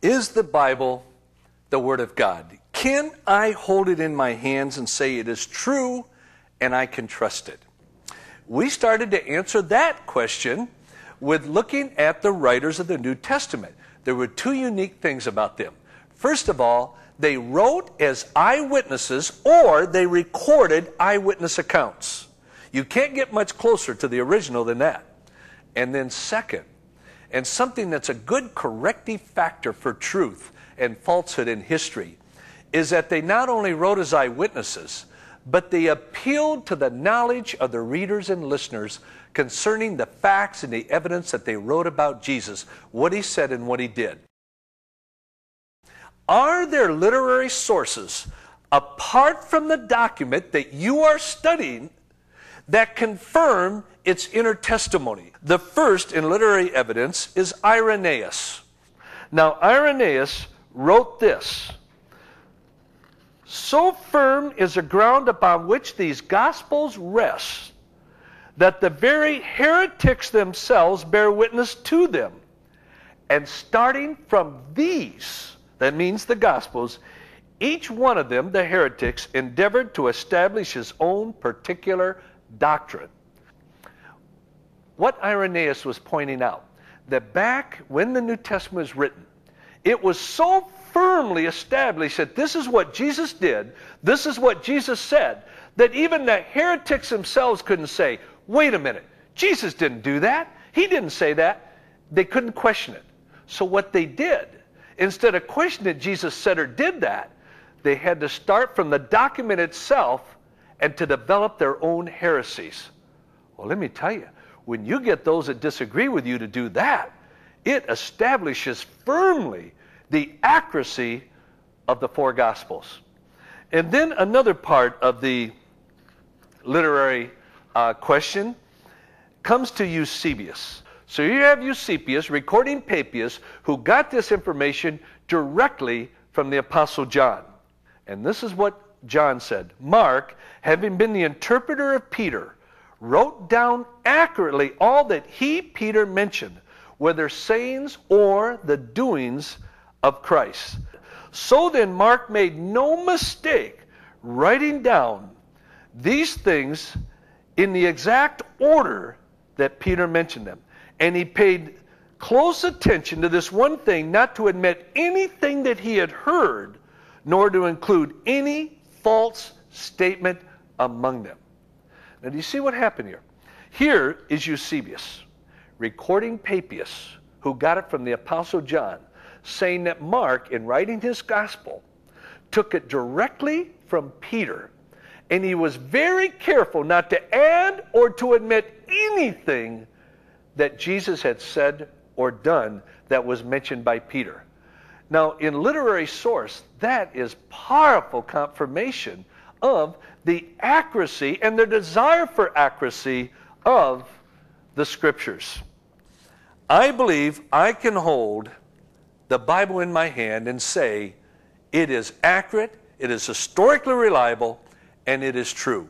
Is the Bible the Word of God? Can I hold it in my hands and say it is true and I can trust it? We started to answer that question with looking at the writers of the New Testament. There were two unique things about them. First of all, they wrote as eyewitnesses, or they recorded eyewitness accounts. You can't get much closer to the original than that. And then second, and something that's a good corrective factor for truth and falsehood in history, is that they not only wrote as eyewitnesses, but they appealed to the knowledge of the readers and listeners concerning the facts and the evidence that they wrote about Jesus, what he said and what he did. Are there literary sources, apart from the document that you are studying, that confirm its inner testimony? The first in literary evidence is Irenaeus. Now, Irenaeus wrote this: "So firm is the ground upon which these Gospels rest, that the very heretics themselves bear witness to them. And starting from these," that means the Gospels, "each one of them, the heretics, endeavored to establish his own particular doctrine." What Irenaeus was pointing out, that back when the New Testament was written, it was so firmly established that this is what Jesus did, this is what Jesus said, that even the heretics themselves couldn't say, wait a minute, Jesus didn't do that. He didn't say that. They couldn't question it. So what they did, instead of questioning that Jesus said or did that, they had to start from the document itself and to develop their own heresies. Well, let me tell you, when you get those that disagree with you to do that, it establishes firmly the accuracy of the four Gospels. And then another part of the literary question comes to Eusebius. So you have Eusebius recording Papias, who got this information directly from the Apostle John. And this is what John said: "Mark, having been the interpreter of Peter, wrote down accurately all that he, Peter, mentioned, whether sayings or the doings of Christ. So then Mark made no mistake writing down these things in the exact order that Peter mentioned them. And he paid close attention to this one thing, not to admit anything that he had heard, nor to include any false statement among them." Now, do you see what happened here? Here is Eusebius recording Papias, who got it from the Apostle John, saying that Mark, in writing his gospel, took it directly from Peter, and he was very careful not to add or to admit anything that Jesus had said or done that was mentioned by Peter. Now, in literary source, that is powerful confirmation of the accuracy and the desire for accuracy of the Scriptures. I believe I can hold the Bible in my hand and say it is accurate, it is historically reliable, and it is true.